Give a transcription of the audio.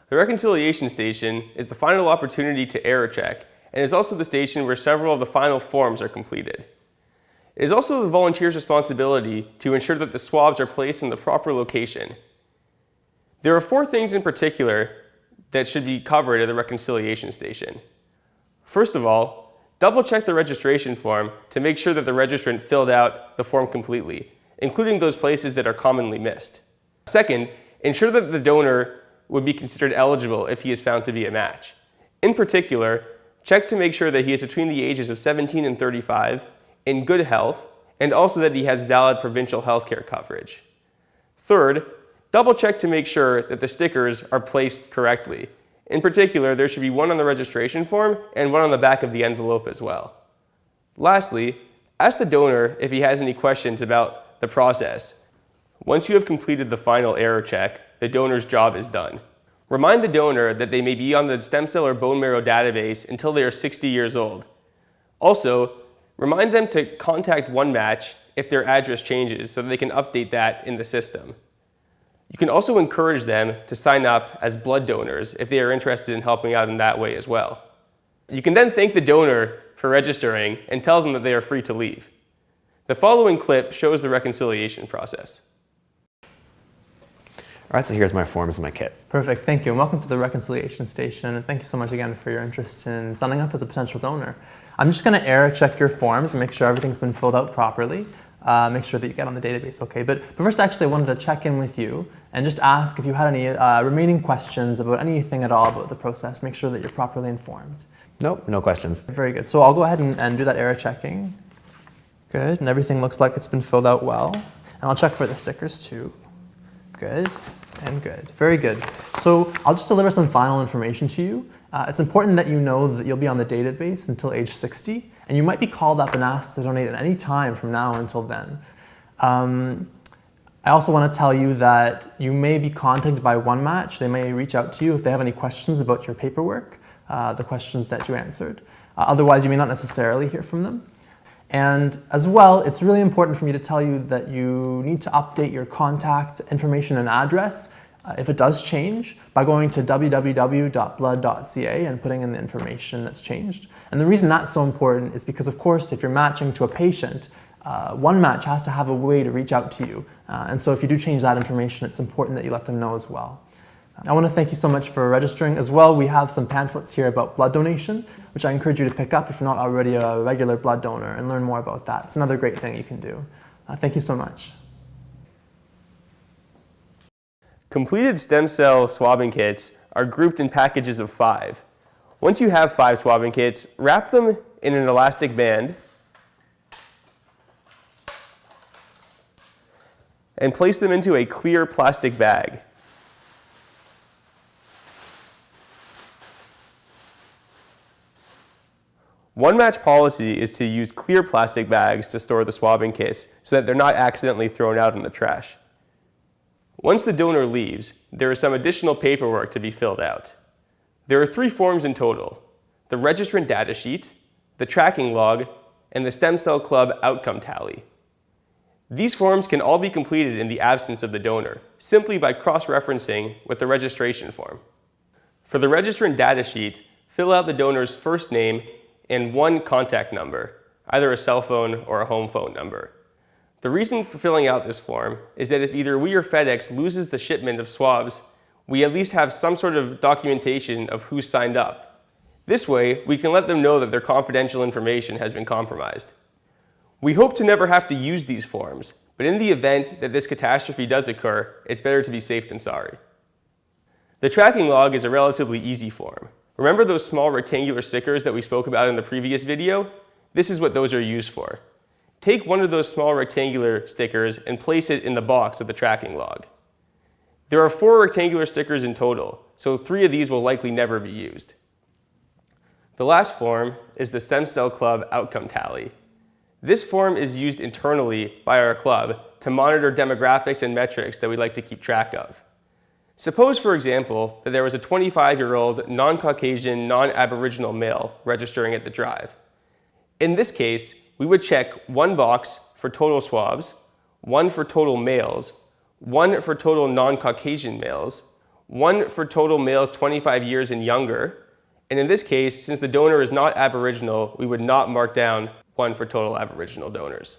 The reconciliation station is the final opportunity to error check and is also the station where several of the final forms are completed. It is also the volunteer's responsibility to ensure that the swabs are placed in the proper location. There are 4 things in particular that should be covered at the reconciliation station. First of all, double check the registration form to make sure that the registrant filled out the form completely, including those places that are commonly missed. Second, ensure that the donor would be considered eligible if he is found to be a match. In particular, check to make sure that he is between the ages of 17 and 35, in good health, and also that he has valid provincial healthcare coverage. Third, double check to make sure that the stickers are placed correctly. In particular, there should be one on the registration form and one on the back of the envelope as well. Lastly, ask the donor if he has any questions about the process. Once you have completed the final error check, the donor's job is done. Remind the donor that they may be on the stem cell or bone marrow database until they are 60 years old. Also, remind them to contact OneMatch if their address changes so that they can update that in the system. You can also encourage them to sign up as blood donors if they are interested in helping out in that way as well. You can then thank the donor for registering and tell them that they are free to leave. The following clip shows the reconciliation process. All right, so here's my forms and my kit. Perfect, thank you. And welcome to the reconciliation station. And thank you so much again for your interest in signing up as a potential donor. I'm just going to error check your forms and make sure everything's been filled out properly. Make sure that you get on the database, okay? But first, actually, I wanted to check in with you and just ask if you had any remaining questions about anything at all about the process. Make sure that you're properly informed. Nope, no questions. Very good. So I'll go ahead and do that error checking. Good, and everything looks like it's been filled out well. And I'll check for the stickers too. Good and good. Very good. So I'll just deliver some final information to you. It's important that you know that you'll be on the database until age 60, and you might be called up and asked to donate at any time from now until then. I also want to tell you that you may be contacted by OneMatch. They may reach out to you if they have any questions about your paperwork, the questions that you answered. Otherwise, you may not necessarily hear from them. And as well, it's really important for me to tell you that you need to update your contact information and address if it does change by going to www.blood.ca and putting in the information that's changed. And the reason that's so important is because, of course, if you're matching to a patient, OneMatch has to have a way to reach out to you. And so if you do change that information, it's important that you let them know as well. I want to thank you so much for registering. As well, we have some pamphlets here about blood donation, which I encourage you to pick up if you're not already a regular blood donor and learn more about that. It's another great thing you can do. Thank you so much. Completed stem cell swabbing kits are grouped in packages of 5. Once you have 5 swabbing kits, wrap them in an elastic band and place them into a clear plastic bag. OneMatch policy is to use clear plastic bags to store the swabbing kits so that they're not accidentally thrown out in the trash. Once the donor leaves, there is some additional paperwork to be filled out. There are 3 forms in total: the registrant data sheet, the tracking log, and the Stem Cell Club outcome tally. These forms can all be completed in the absence of the donor, simply by cross-referencing with the registration form. For the registrant data sheet, fill out the donor's first name and 1 contact number, either a cell phone or a home phone number. The reason for filling out this form is that if either we or FedEx loses the shipment of swabs, we at least have some sort of documentation of who signed up. This way, we can let them know that their confidential information has been compromised. We hope to never have to use these forms, but in the event that this catastrophe does occur, it's better to be safe than sorry. The tracking log is a relatively easy form. Remember those small rectangular stickers that we spoke about in the previous video? This is what those are used for. Take one of those small rectangular stickers and place it in the box of the tracking log. There are 4 rectangular stickers in total, so 3 of these will likely never be used. The last form is the Stem Cell Club outcome tally. This form is used internally by our club to monitor demographics and metrics that we'd like to keep track of. Suppose, for example, that there was a 25-year-old non-Caucasian, non-Aboriginal male registering at the drive. In this case, we would check 1 box for total swabs, 1 for total males, 1 for total non-Caucasian males, one for total males 25 years and younger. And in this case, since the donor is not Aboriginal, we would not mark down one for total Aboriginal donors.